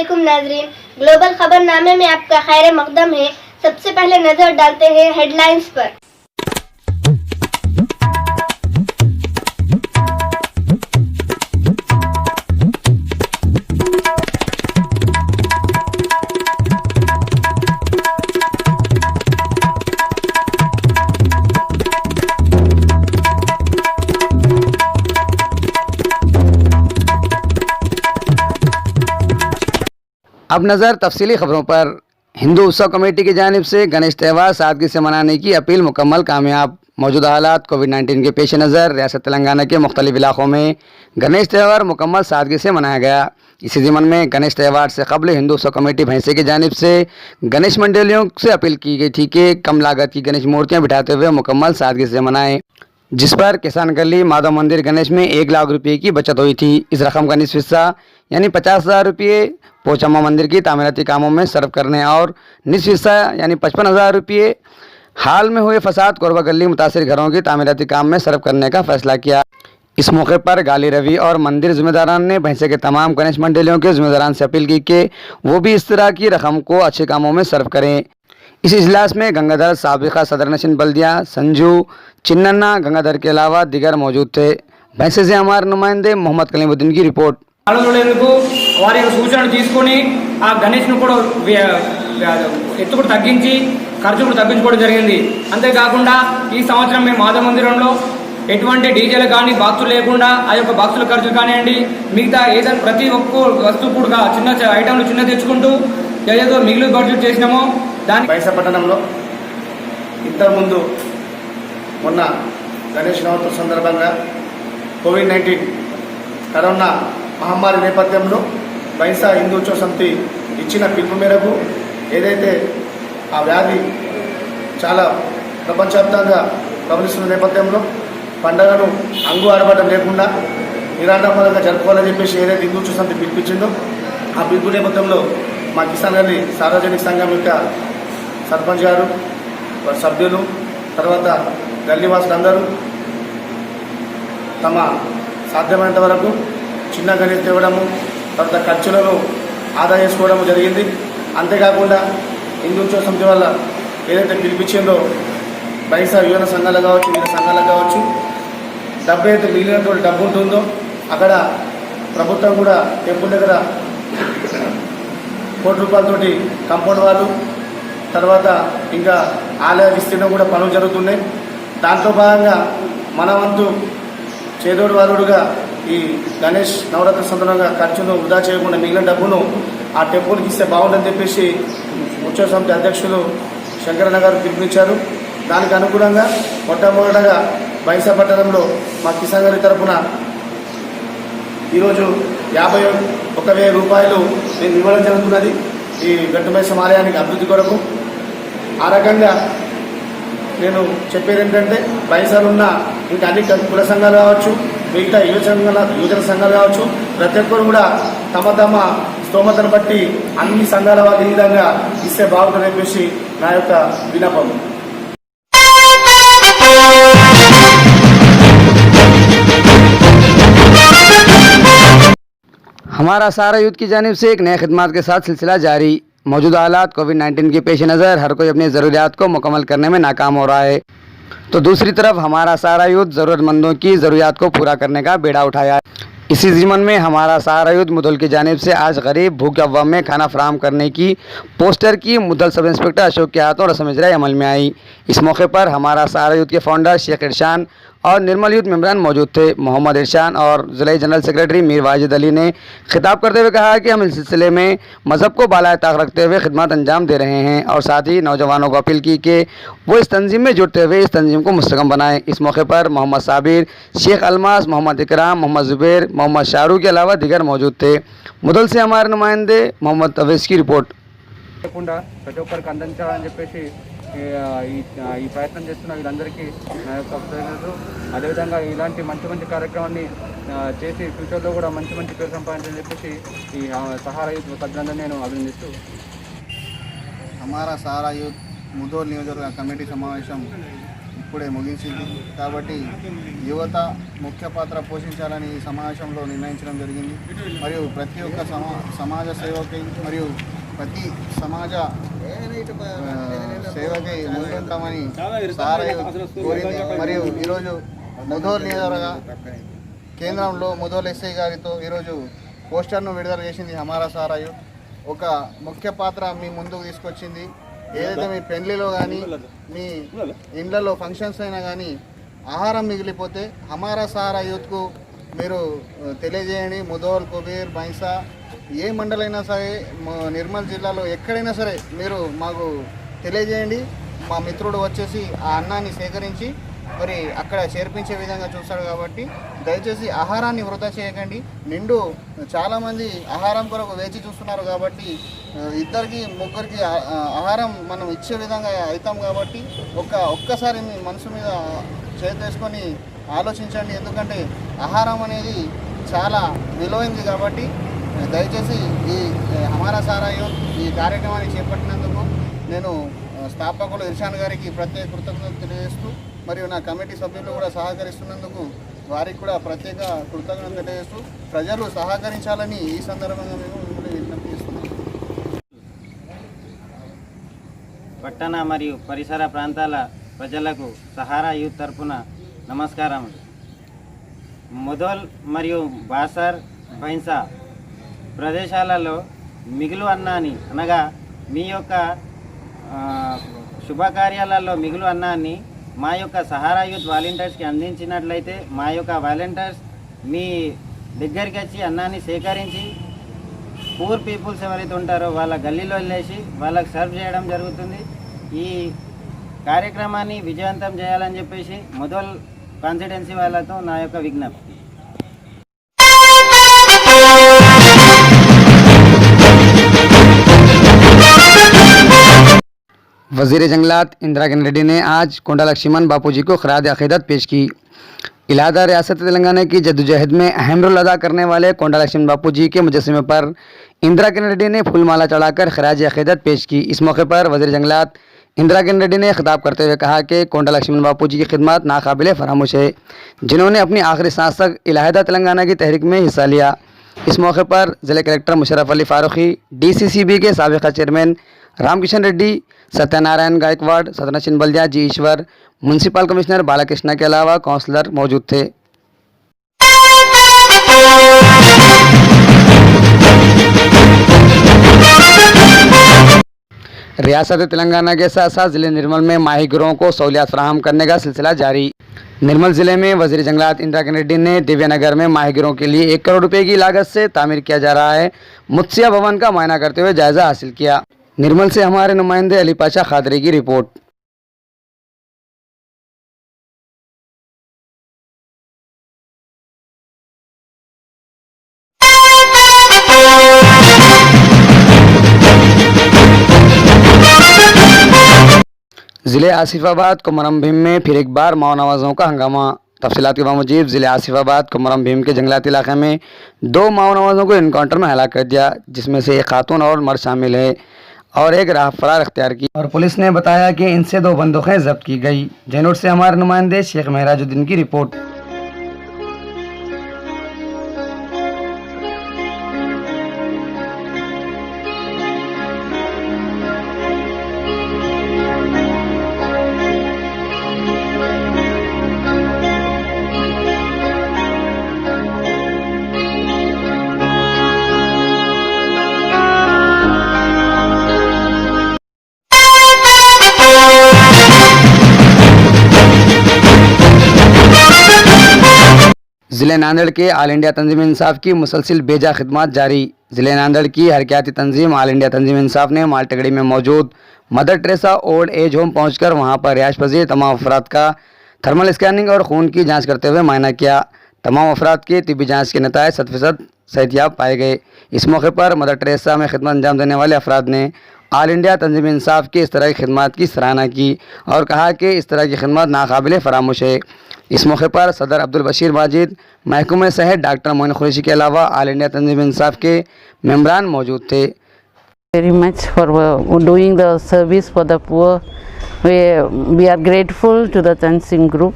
अस्सलामुअलैकुम नाजरीन, ग्लोबल खबरनामे में आपका खैर मकदम है। सबसे पहले नजर डालते हैं हेडलाइंस पर। अब नज़र तफसीली खबरों पर। हिंदू उत्सव कमेटी की जानिब से गणेश त्यौहार सादगी से मनाने की अपील मुकम्मल कामयाब। मौजूदा हालात कोविड-19 के पेश नज़र रियासत तेलंगाना के मुख्तलिफ इलाकों में गणेश त्यौहार मुकम्मल सादगी से मनाया गया। इसी ज़िम्न में गणेश त्यौहार से कबल हिंदू उत्सव कमेटी भैंसे की जानिब से गणेश मंडलियों से अपील की गई थी कि कम लागत की गणेश मूर्तियाँ बिठाते हुए मुकम्मल सादगी से मनाएं, जिस पर किसान गली माधव मंदिर गणेश में 1 लाख रुपये की बचत हुई थी। इस रकम का निस्फ हिस्सा यानी 50,000 रुपये पोचम्मा मंदिर की तामीराती कामों में सर्व करने और निस्फ हिस्सा यानी 55,000 रुपये हाल में हुए फसाद कोरबा गली मुतासिर घरों की तामीराती काम में सर्व करने का फैसला किया। इस मौके पर गाली रवि और मंदिर जिम्मेदारान ने भैंसे के तमाम गणेश मंडलियों के जिम्मेदारान से अपील की कि वो भी इस तरह की रकम को अच्छे कामों में सर्व करें। इस इजलास में गंगाधर साबिका सदर नशीन बल्दिया संजू चिन्नन्ना गंगाधर के अलावा दिगर मौजूद थे। भैंसे से हमारे नुमाइंदे मोहम्मद कलीमुद्दीन की रिपोर्ट। వారి సూచనలు తీసుకొని ఆ గణేష్ను కూడా ఎత్తు కూడా తగ్గించి ఖర్చు కూడా తగ్గించుకోవడం జరిగింది। అంతేకాకుండా ఈ సంవత్సరం మేము మాధవ మందిరంలో ఎటువంటి డీజేలు కానీ బాక్సులు లేకుండా ఆ యొక్క బాక్సుల ఖర్చు కానివ్వండి మిగతా ఏదైనా ప్రతి ఒక్క వస్తువు కూడా చిన్న ఐటమ్లు చిన్న తెచ్చుకుంటూ ఏదైతే మిగిలిన బడ్జెట్ చేసినామో దాని బైంసా పట్టణంలో ఇంతకుముందు మొన్న గణేష్ నవరాత్రి సందర్భంగా కోవిడ్-19 కరోనా మహమ్మారి నేపథ్యంలో బైంసా హిందూ ఉత్సవ సమితి ఇచ్చిన పిలుపు మేరకు ఏదైతే ఆ వ్యాధి చాలా ప్రపంచవ్యాప్తంగా ప్రబలిస్తున్న నేపథ్యంలో పండుగను అంగు ఆడబడ్డం లేకుండా నిరాడంబరంగా జరుపుకోవాలని చెప్పేసి ఏదైతే హిందూ ఉత్సవ సమితి పిలిపించిందో ఆ పిలుపు నేపథ్యంలో మా కిసాన్ గల్లీ సార్వజనిక సంఘం యొక్క సర్పంచ్ గారు సభ్యులు తర్వాత గల్లీవాసులందరూ తమ సాధ్యమైనంత వరకు చిన్న గణేష్ తేవడము తర్వాత ఖర్చులను ఆదా చేసుకోవడం జరిగింది। అంతేకాకుండా హిందూ ఉత్సవ సమితి వల్ల ఏదైతే పిలిపించిందో బైంసా యువన సంఘాలు కావచ్చు వివిధ సంఘాలకు కావచ్చు డబ్బు అయితే మిగిలినటువంటి డబ్బు ఉంటుందో అక్కడ ప్రభుత్వం కూడా టెంపుల్ దగ్గర ₹1,00,00,000 కాంపౌండ్ వాళ్ళు తర్వాత ఇంకా ఆలయ విస్తీర్ణం కూడా పనులు జరుగుతున్నాయి। దాంట్లో భాగంగా మన వంతు చేదోడు వారుడుగా ఈ గణేష్ నవరాత్రి సందర్భంగా ఖర్చును వృధా చేయకుండా మిగిలిన డబ్బును ఆ టెంపుల్కి ఇస్తే బాగుంటుందని చెప్పేసి ఉత్సవ సమితి అధ్యక్షులు శంకరన్న గారు పిలుపునిచ్చారు। దానికి అనుగుణంగా మొట్టమొదటగా బైంసా పట్టణంలో మా కిసాన్ గారి తరఫున ఈరోజు 51,000 రూపాయలు నేను ఇవ్వడం జరుగుతున్నది ఈ గట్టుమైసం ఆలయానికి అభివృద్ధి కొరకు। ఆ రకంగా నేను చెప్పేది ఏంటంటే బైంసాలు ఉన్న ఇంకా అన్ని కుల సంఘాలు కావచ్చు మిగతా యువజన సంఘాలు కావచ్చు ప్రతి ఒక్కరు కూడా తమ తమ స్తోమతను బట్టి అన్ని సంఘాల వాళ్ళు ఈ విధంగా ఇస్తే బాగుంటుందని చెప్పేసి నా యొక్క విన్నపం। हमारा सारा यूथ की जानिब से एक नए खिदमात के साथ सिलसिला जारी। मौजूदा हालात कोविड-19 के पेश नज़र हर कोई अपनी ज़रूरियात को मुकम्मल करने में नाकाम हो रहा है, तो दूसरी तरफ हमारा सारा यूथ ज़रूरतमंदों की ज़रूरियात को पूरा करने का बेड़ा उठाया है। इसी ज़िम्न में हमारा सारा यूथ मुदल की जानिब से आज गरीब भूखे अवाम में खाना फराहम करने की पोस्टर की मुदल सब इंस्पेक्टर अशोक के हाथों रस्म इजराई अमल में आई। इस मौके पर हमारा सारा यूथ के फाउंडर शेख इरशान और निर्मल यूथ मेम्बरान मौजूद थे। मोहम्मद इरशान और ज़िला जनरल सेक्रेटरी मीर वाजिद अली ने खिताब करते हुए कहा कि हम इस सिलसिले में मज़हब को बालाए ताक रखते हुए खिदमत अंजाम दे रहे हैं और साथ ही नौजवानों को अपील की कि वो इस तंजीम में जुड़ते हुए इस तंजीम को मुस्तकम बनाएं। इस मौके पर मोहम्मद साबिर, शेख अलमास, मोहम्मद इकराम, मोहम्मद जुबैर, मोहम्मद शाहरुख के अलावा दिगर मौजूद थे। मुदल से हमारे नुमाइंदे मोहम्मद अवैस की रिपोर्ट। ప్రతి ఒక్కరికి అందించాలని చెప్పేసి ఈ ప్రయత్నం చేస్తున్న వీళ్ళందరికీ నా యొక్క కృతజ్ఞతలు। అదేవిధంగా ఇలాంటి మంచి మంచి కార్యక్రమాన్ని చేసి ఫ్యూచర్లో కూడా మంచి మంచి పేరు సంపాదించాలని చెప్పేసి ఈ సహారా యూత్ సభ్యులందరూ నేను అభినందిస్తూ हमारा सारा यूथ मुदोल नियोजकवर्ग कमेटी समावेशం ఇప్పుడే ముగిసింది కాబట్టి యువత ముఖ్య పాత్ర పోషించాలని ఈ సమావేశంలో నిర్ణయించడం జరిగింది. మరియు ప్రతి ఒక్క సమాజ సేవకై మరియు ప్రతి సమాజ సేవకై ముందుంటామని సార్ కోరింది. మరియు ఈరోజు ముధోల్ నియోజకవర్గ కేంద్రంలో ముధోల్ ఎస్ఐ గారితో ఈరోజు పోస్టర్ను విడుదల చేసింది హమారా సారాయు. ఒక ముఖ్య పాత్ర మీ ముందుకు తీసుకొచ్చింది. ఏదైతే మీ పెళ్లిలో కానీ మీ ఇండ్లలో ఫంక్షన్స్ అయినా కానీ ఆహారం మిగిలిపోతే హమారా సారా యూత్కు మీరు తెలియజేయండి. ముధోల్, కుబీర్, బైంసా ఏ మండలైనా సరే నిర్మల్ జిల్లాలో ఎక్కడైనా సరే మీరు మాకు తెలియజేయండి. మా మిత్రుడు వచ్చేసి ఆ అన్నాన్ని సేకరించి మరి అక్కడ చేర్పించే విధంగా చూస్తాడు. కాబట్టి దయచేసి ఆహారాన్ని వృధా చేయకండి. నిండు చాలామంది ఆహారం కొరకు వేచి చూస్తున్నారు. కాబట్టి ఇద్దరికి ముగ్గురికి ఆహారం మనం ఇచ్చే విధంగా అవుతాం. కాబట్టి ఒక్కసారి మీ మనసు మీద చేతేసుకొని ఆలోచించండి. ఎందుకంటే ఆహారం అనేది చాలా విలువైంది. కాబట్టి దయచేసి ఈ హమారా సారా యూత్ ఈ కార్యక్రమాన్ని చేపట్టినందుకు నేను స్థాపకులు ఇర్షాన్ గారికి ప్రత్యేక కృతజ్ఞతలు తెలియజేస్తూ మరియు నా కమిటీ సభ్యులు కూడా సహకరిస్తున్నందుకు వారికి కూడా ప్రత్యేక కృతజ్ఞతలు తెలియజేస్తూ ప్రజలు సహకరించాలని ఈ సందర్భంగా మేము విజ్ఞప్తి చేస్తున్నాం. పట్టణ మరియు పరిసర ప్రాంతాల ప్రజలకు సహారా యూత్ తరపున నమస్కారం. ముధోల్ మరియు బాసర్, బైంసా ప్రదేశాలలో మిగులు అన్నాన్ని అనగా మీ యొక్క శుభకార్యాలలో మిగులు అన్నాన్ని మా యొక్క సహారా యూత్ వాలంటీర్స్కి అందించినట్లయితే మా యొక్క వాలంటీర్స్ మీ దగ్గరికి వచ్చి అన్నాన్ని సేకరించి పూర్ పీపుల్స్ ఎవరైతే ఉంటారో వాళ్ళ గల్లీలో వెళ్ళేసి వాళ్ళకి సర్వ్ చేయడం జరుగుతుంది. ఈ కార్యక్రమాన్ని విజయవంతం చేయాలని చెప్పేసి ముధోల్ కాన్స్టిట్యున్సీ వాళ్ళతో నా యొక్క విజ్ఞప్తి. वज़ीर जंगलात इंदिरा किरण रेड्डी ने आज कोंडा लक्ष्मण बापूजी को खराज अक़ीदत पेश की। इलाहा रियासत तेलंगाना की जद्दोजहद में अहम रोल अदा करने वाले कोंडा लक्ष्मण बापूजी के मुजस्समे पर इंदिरा किरण रेड्डी ने फूलमाला चढ़ाकर खराज अक़ीदत पेश की। इस मौके पर वज़ीर जंगलात इंदिरा किरण रेड्डी ने खिताब करते हुए कहा कि कोंडा लक्ष्मण बापूजी की खिदमत नाकाबिल फरामोश है, जिन्होंने अपनी आखिरी सांस तक इलाहा तेलंगाना की तहरीक में हिस्सा लिया। इस मौके पर ज़िले कलेक्टर मुशर्रफ अली फारूकी, DCCB के साबिक़ा चेयरमैन रामकिशन रेड्डी, सत्यनारायण गायकवाड़, सतनाशिन बलिया, जी ईश्वर, म्यूनसिपल कमिश्नर बालाकृष्णा के अलावा काउंसलर मौजूद थे। रियासत तेलंगाना के साथ साथ ज़िले निर्मल में माही गिरों को सहूलियात फराहम करने का सिलसिला जारी। निर्मल ज़िले में वज़ीर जंगलात इंदिरा किरण रेड्डी ने दिव्यानगर में माही गिरों के लिए 1 करोड़ रुपए की लागत से तामीर किया जा रहा है मुत्सिया भवन का मुआयना करते हुए जायज़ा हासिल किया। निर्मल से हमारे नुमाइंदे अली पाशा खादरी की रिपोर्ट। ज़िले आसिफाबाद कुमरम भीम में फिर एक बार माओ नवाजों का हंगामा। तफसीलात के बावजूद ज़िले आसिफाबाद कुमरम भीम के जंगलाती इलाके में 2 माओ नवाजों को इनकाउंटर में हलाक कर दिया, जिसमें से एक खातून और मर्द शामिल है और एक राह फरार अख्तियार की। और पुलिस ने बताया कि इनसे 2 बंदूकें जब्त की गई। जैनूर से हमारे नुमाइंदे शेख महराजुद्दीन की रिपोर्ट। ज़िले नांदेड़ के ऑल इंडिया तंजीम इंसाफ की मुसलसिल बेजा खिदमत जारी। ज़िले नांदेड़ की हरकयाती तंजीम ऑल इंडिया तंजीम इंसाफ ने मालटेगड़ी में मौजूद mother Teresa old age home पहुंचकर वहां पर रिहाइश पजीर तमाम अफराद का थर्मल स्कैनिंग और खून की जांच करते हुए मुआयना किया। तमाम अफराद के तिब्बी जांच के नतायज 100% सेहतयाब पाए गए। इस मौके पर मदर टेरेसा में खिदमत अंजाम देने वाले अफराद ने ऑल इंडिया तंजीम इंसाफ की इस तरह की खिदमत की सराहना की और कहा कि इस तरह की खिदमत नाकाबिल फरामोश है। इस मौके पर सदर अब्दुल बशीर माजिद, महकूम सेहत डॉक्टर मोइन कुरैशी के अलावा ऑल इंडिया तंजीम इंसाफ के मेंबरान मौजूद थे। very much for doing the service for the poor. We are grateful to the Tansim group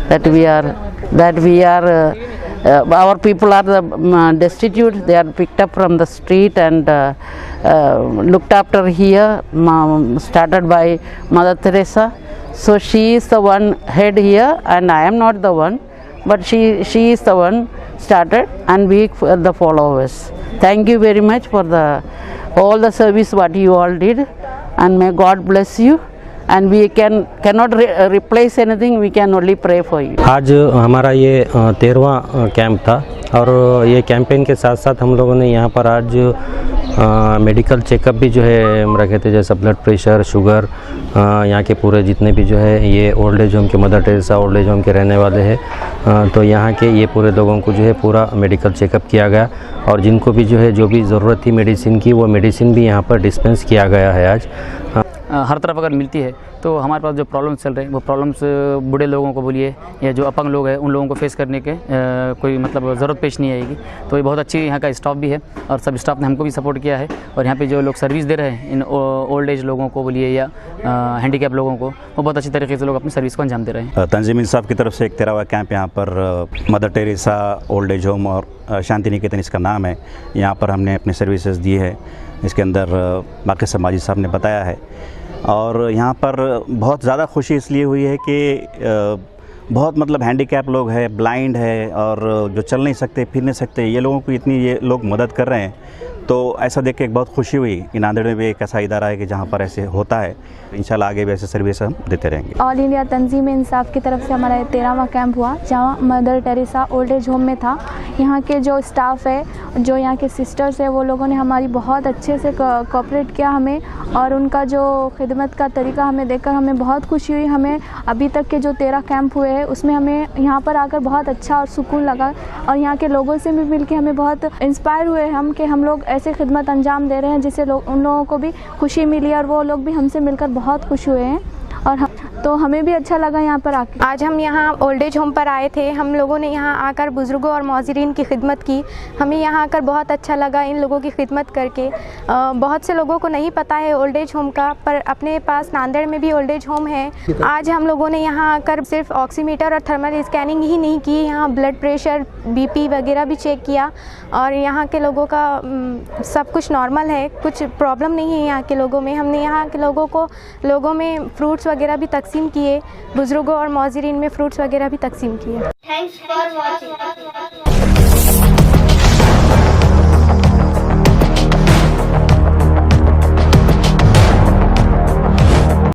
that we are our people are destitute. They are picked up from the street and looked after here, started by Mother Teresa. So she is the one head here, and I am not the one, but she is the one started, and we the followers. Thank you very much for all the service what you all did, and may God bless you. And we cannot replace anything. We can only pray for you. आज हमारा ये 13वां camp था, और ये campaign के साथ साथ हम लोगों ने यहाँ पर आज मेडिकल चेकअप भी जो है रखे थे, जैसा ब्लड प्रेशर, शुगर। यहाँ के पूरे जितने भी जो है ये ओल्ड एज होम के, mother Teresa old age home के रहने वाले हैं, तो यहाँ के ये पूरे लोगों को जो है पूरा मेडिकल चेकअप किया गया, और जिनको भी जो है जो भी ज़रूरत थी मेडिसिन की, वो मेडिसिन भी यहाँ पर डिस्पेंस किया गया है आज। हर तरफ अगर मिलती है तो हमारे पास जो प्रॉब्लम्स चल रहे हैं वो प्रॉब्लम्स बूढ़े लोगों को बोलिए या जो अपंग लोग हैं उन लोगों को फेस करने के कोई मतलब ज़रूरत पेश नहीं आएगी। तो ये बहुत अच्छी यहाँ का स्टाफ भी है, और सब स्टाफ ने हमको भी सपोर्ट किया है, और यहाँ पे जो लोग सर्विस दे रहे हैं इन ओल्ड एज लोगों को बोलिए या हैंडीकैप लोगों को, वो बहुत अच्छी तरीके से लोग अपनी सर्विस को अंजाम दे रहे हैं। तंजीम इंसाफ की तरफ से एक 13वां कैंप यहाँ पर mother Teresa old age home और शांति निकेतन इसका नाम है, यहाँ पर हमने अपने सर्विसेज दी है। इसके अंदर बाकी समाजी साहब ने बताया है, और यहाँ पर बहुत ज़्यादा खुशी इसलिए हुई है कि बहुत मतलब हैंडीकैप लोग हैं, ब्लाइंड है, और जो चल नहीं सकते, फिर नहीं सकते, ये लोगों को इतनी ये लोग मदद कर रहे हैं। तो ऐसा देख के एक बहुत खुशी हुई कि नांदेड़ में भी एक ऐसा इदारा है कि जहाँ पर ऐसे होता है। इंशाल्लाह आगे भी ऐसे सर्विस हम देते रहेंगे। ऑल इंडिया तंजीम इंसाफ की तरफ से हमारा 13वां कैंप हुआ, जहाँ mother Teresa old age home में था। यहाँ के जो स्टाफ है, जो यहाँ के सिस्टर्स है, वो लोगों ने हमारी बहुत अच्छे से कोऑपरेट किया हमें, और उनका जो खिदमत का तरीका हमें देखकर हमें बहुत खुशी हुई। हमें अभी तक के जो 13 कैंप हुए हैं उसमें हमें यहाँ पर आकर बहुत अच्छा और सुकून लगा, और यहाँ के लोगों से भी मिल के हमें बहुत इंस्पायर हुए हम कि हम लोग ऐसे खिदमत अंजाम दे रहे हैं जिससे उन लोगों को भी खुशी मिली, और वो लोग भी हमसे मिलकर बहुत खुश हुए हैं, और तो हमें भी अच्छा लगा यहाँ पर आकर। आज हम यहाँ ओल्ड एज होम पर आए थे। हम लोगों ने यहाँ आकर बुज़ुर्गों और मौजरीन की खिदमत की। हमें यहाँ आकर बहुत अच्छा लगा इन लोगों की खिदमत करके। बहुत से लोगों को नहीं पता है ओल्ड एज होम का, पर अपने पास नांदेड़ में भी ओल्ड एज होम है। आज हम लोगों ने यहाँ आकर सिर्फ ऑक्सीमीटर और थर्मल स्कैनिंग ही नहीं की, यहाँ ब्लड प्रेशर, BP वगैरह भी चेक किया, और यहाँ के लोगों का सब कुछ नॉर्मल है, कुछ प्रॉब्लम नहीं है यहाँ के लोगों में। हमने यहाँ के लोगों में फ्रूट्स वगैरह भी तकसीम किए, बुजुर्गों और मौजरीन में फ्रूट्स वगैरह भी तकसीम किए। Thanks for watching.